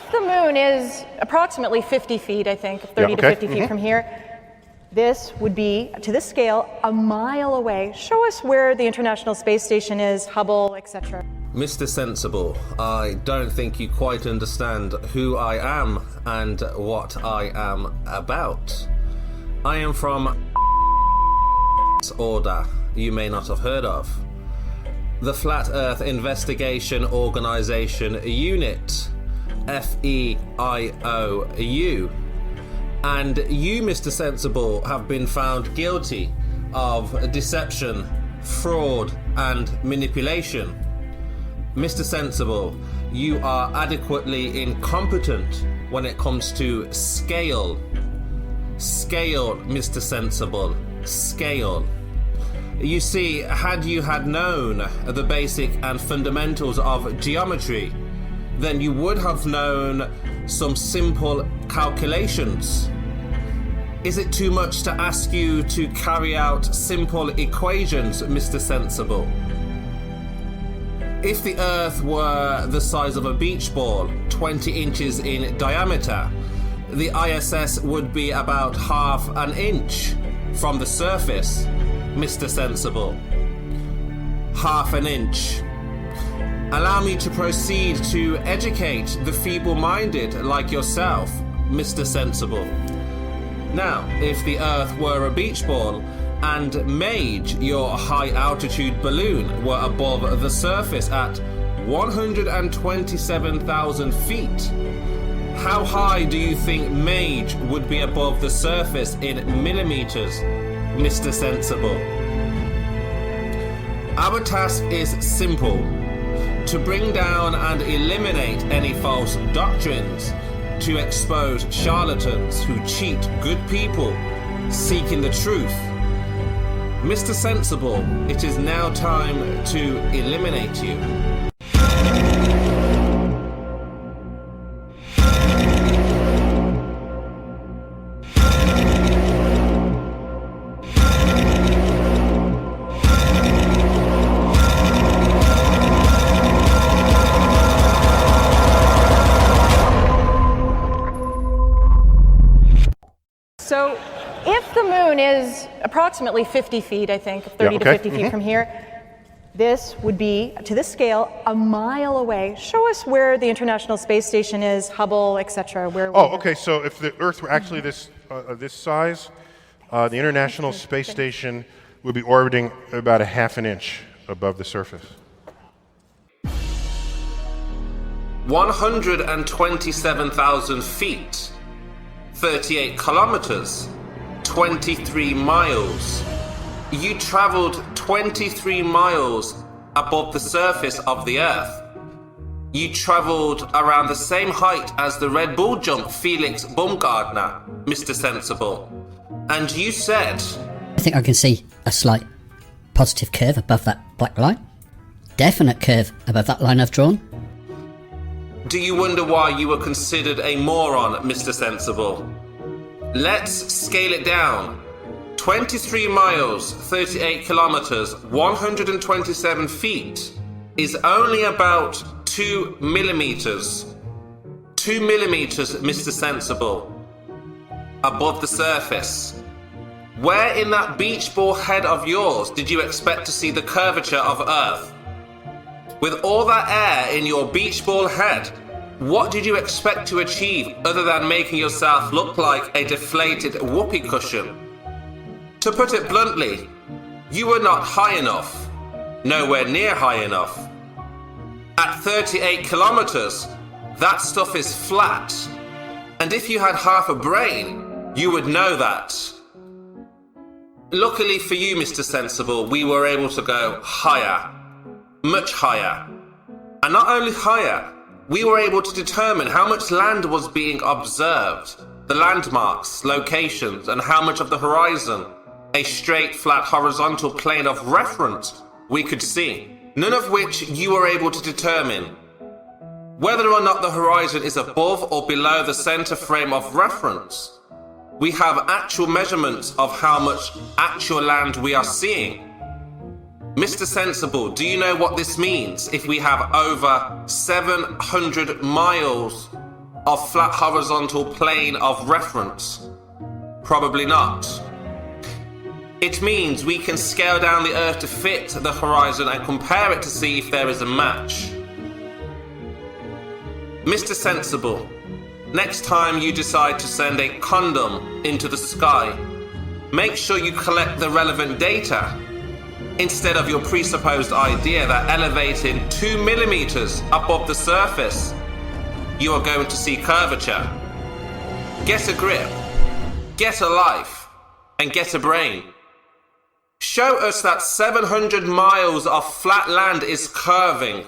if the moon is approximately 50 feet, I think, 30 to 50 feet from here, this would be, to this scale, a mile away. Show us where the International Space Station is, Hubble, etc. Mr. Sensible, I don't think you quite understand who I am and what I am about. I am from order you may not have heard of. The Flat Earth Investigation Organization Unit, FEIOU. And you, Mr. Sensible, have been found guilty of deception, fraud, and manipulation. Mr. Sensible, you are adequately incompetent when it comes to scale. Scale, Mr. Sensible, scale. You see, had you had known the basic and fundamentals of geometry, then you would have known some simple calculations. Is it too much to ask you to carry out simple equations, Mr. Sensible? If the Earth were the size of a beach ball, 20 inches in diameter, the ISS would be about half an inch from the surface, Mr. Sensible. Half an inch. Allow me to proceed to educate the feeble-minded like yourself, Mr. Sensible. Now, if the Earth were a beach ball and M.A.G.E, your high-altitude balloon, were above the surface at 127,000 feet, how high do you think M.A.G.E would be above the surface in millimeters, Mr. Sensible? Our task is simple: to bring down and eliminate any false doctrines, to expose charlatans who cheat good people seeking the truth. Mr. Sensible, it is now time to eliminate you. So if the moon is approximately 50 feet, I think, 30 to 50 feet from here, this would be, to this scale, a mile away. Show us where the International Space Station is, Hubble, etc. Okay. So if the Earth were actually this size, the International Space Station would be orbiting about a half an inch above the surface. 127,000 feet. 38 kilometers, 23 miles. You traveled 23 miles above the surface of the Earth. You traveled around the same height as the Red Bull jump Felix Baumgartner, Mr. Sensible. And you said... I think I can see a slight positive curve above that black line. Definite curve above that line I've drawn. Do you wonder why you were considered a moron, Mr. Sensible? Let's scale it down. 23 miles, 38 kilometers, 127 feet is only about 2 millimeters. 2 millimeters, Mr. Sensible, above the surface. Where in that beach ball head of yours did you expect to see the curvature of Earth? With all that air in your beach ball head, what did you expect to achieve other than making yourself look like a deflated whoopee cushion? To put it bluntly, you were not high enough, nowhere near high enough. At 38 kilometers, that stuff is flat, and if you had half a brain, you would know that. Luckily for you, Mr. Sensible, we were able to go higher. Much higher. And not only higher, we were able to determine how much land was being observed, the landmarks, locations, and how much of the horizon, a straight, flat, horizontal plane of reference, we could see, none of which you were able to determine. Whether or not the horizon is above or below the center frame of reference, we have actual measurements of how much actual land we are seeing. Mr. Sensible, do you know what this means if we have over 700 miles of flat horizontal plane of reference? Probably not. It means we can scale down the Earth to fit the horizon and compare it to see if there is a match. Mr. Sensible, next time you decide to send a condom into the sky, make sure you collect the relevant data instead of your presupposed idea that elevating 2 millimeters above the surface, you are going to see curvature. Get a grip, get a life, and get a brain. Show us that 700 miles of flat land is curving.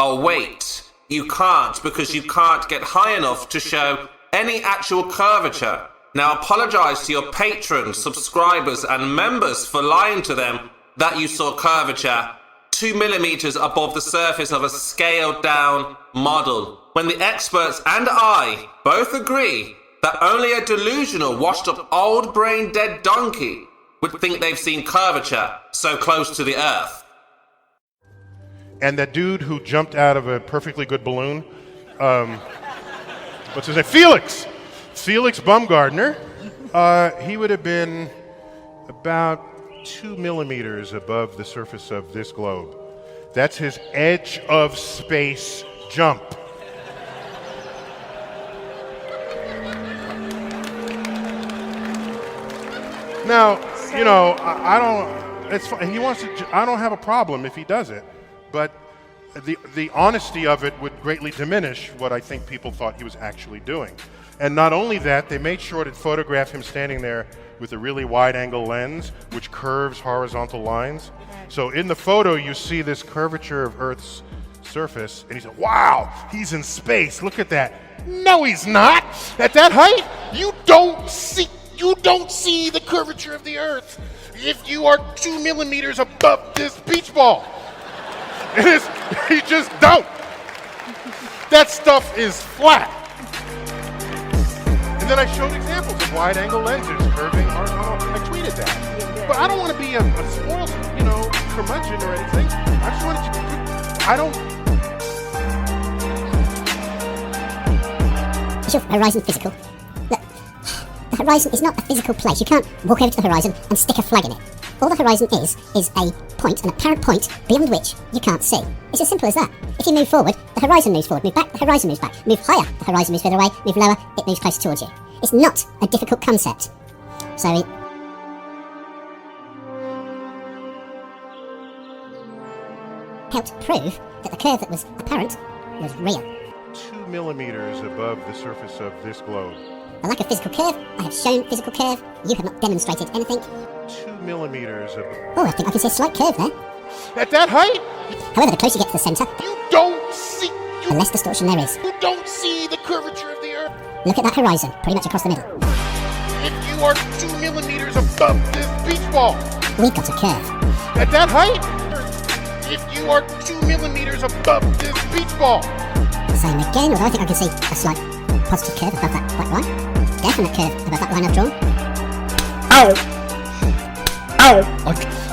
Oh wait, you can't because you can't get high enough to show any actual curvature. Now apologize to your patrons, subscribers and members for lying to them that you saw curvature 2 millimeters above the surface of a scaled down model, when the experts and I both agree that only a delusional, washed up, old brain dead donkey would think they've seen curvature so close to the Earth. And that dude who jumped out of a perfectly good balloon, what's his name? Felix Baumgartner. He would have been about 2 millimeters above the surface of this globe. That's his edge of space jump. Now, you know, I don't. It's fine. He wants to. I don't have a problem if he does it, but the honesty of it would greatly diminish what I think people thought he was actually doing. And not only that, they made sure to photograph him standing there with a really wide-angle lens, which curves horizontal lines. So in the photo, you see this curvature of Earth's surface, and he said, "Wow, he's in space. Look at that." No, he's not. At that height, you don't see the curvature of the Earth if you are 2 millimeters above this beach ball. It is. You just don't. That stuff is flat. And then I showed examples of wide-angle lenses curving horizontal. I tweeted that. But I don't want to be a spoiled, curmudgeon or anything. I just wanted to. I don't. Is your horizon physical? Look, the horizon is not a physical place. You can't walk over to the horizon and stick a flag in it. All the horizon is a point, an apparent point, beyond which you can't see. It's as simple as that. If you move forward, the horizon moves forward. Move back, the horizon moves back. Move higher, the horizon moves further away. Move lower, it moves closer towards you. It's not a difficult concept. So it helped prove that the curve that was apparent was real. 2 millimeters above the surface of this globe. The lack of physical curve, I have shown physical curve. You have not demonstrated anything. 2 millimeters above. Oh, I think I can see a slight curve there. At that height, However, the closer you get to the centre, you don't see. the less distortion there is. You don't see the curvature of the Earth. Look at that horizon, pretty much across the middle. If you are 2 millimeters above this beach ball. We've got a curve. At that height, if you are 2 millimeters above this beach ball. Same again, although I think I can see a slight positive curve above that black line. Definite curve above that line I've drawn.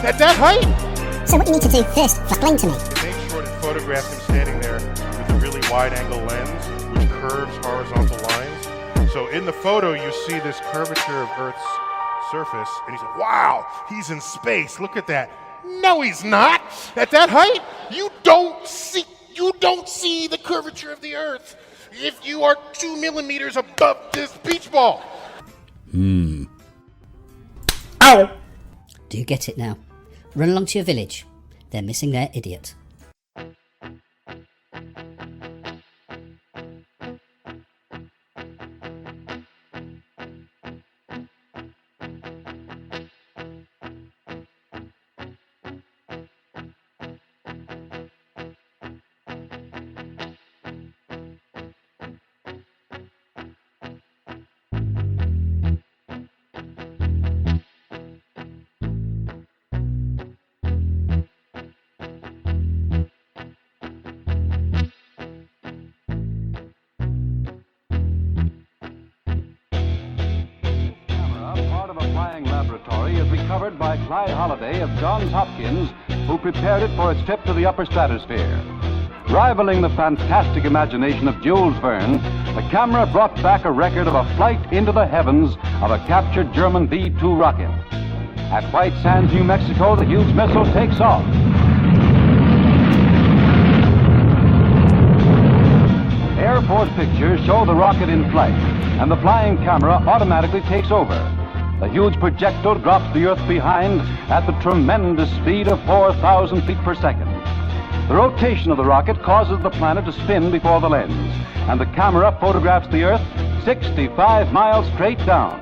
At that height? So what you need to do first, explain to me. They made sure to photograph him standing there with a really wide-angle lens, which curves horizontal lines. So in the photo, you see this curvature of Earth's surface, and he said, "Wow, he's in space. Look at that." No, he's not. At that height, you don't see the curvature of the Earth if you are 2 millimeters above this beach ball. Do you get it now? Run along to your village. They're missing their idiot. Recovered by Clyde Holliday of Johns Hopkins, who prepared it for its trip to the upper stratosphere. Rivaling the fantastic imagination of Jules Verne, the camera brought back a record of a flight into the heavens of a captured German V-2 rocket. At White Sands, New Mexico, the huge missile takes off. Airport pictures show the rocket in flight, and the flying camera automatically takes over. The huge projectile drops the Earth behind at the tremendous speed of 4,000 feet per second. The rotation of the rocket causes the planet to spin before the lens, and the camera photographs the Earth 65 miles straight down.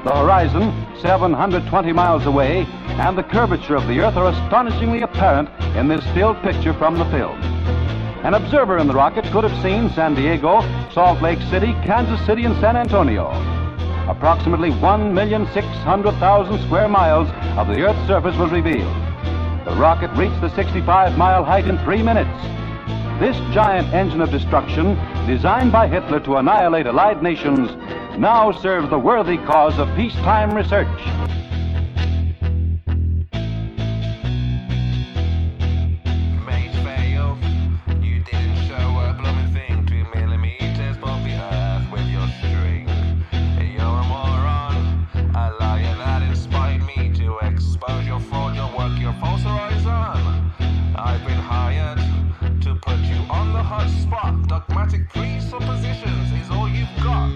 The horizon, 720 miles away, and the curvature of the Earth are astonishingly apparent in this still picture from the film. An observer in the rocket could have seen San Diego, Salt Lake City, Kansas City, and San Antonio. Approximately 1,600,000 square miles of the Earth's surface was revealed. The rocket reached the 65-mile height in 3 minutes. This giant engine of destruction, designed by Hitler to annihilate Allied nations, now serves the worthy cause of peacetime research. Dogmatic presuppositions is all you've got.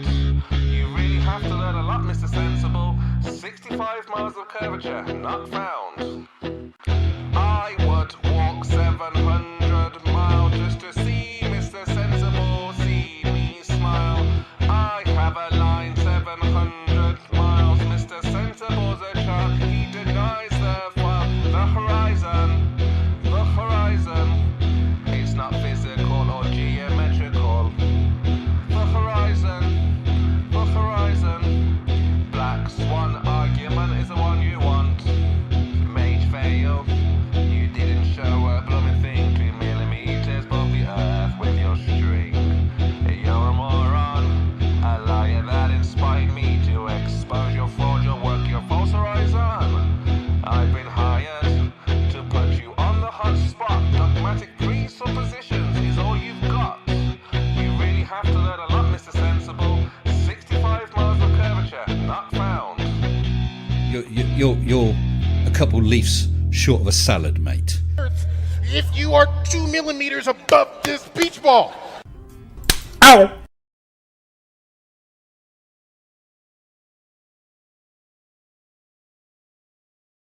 You really have to learn a lot, Mr. Sensible. 65 miles of curvature, not found. I would walk 700 miles just to see Mr. Sensible see me smile. I have a line 700 miles. Mr. Sensible's a truck. He denies the horizon. The horizon. It's not physical or geometrical. The horizon, black swan argument is the one you want. Mage fail, you didn't show a blooming thing 2 millimeters above the earth with your string. You're a moron, a liar that inspired me to expose your fraud, your work, your false horizon. I've been hired to put you on the hot spot. Dogmatic presuppositions is all you've got. You really have to learn a lot, Mr. Sensible. 65 miles of curvature, not found. You're a couple leaves short of a salad, mate. If you are 2 millimeters above this beach ball. Ow!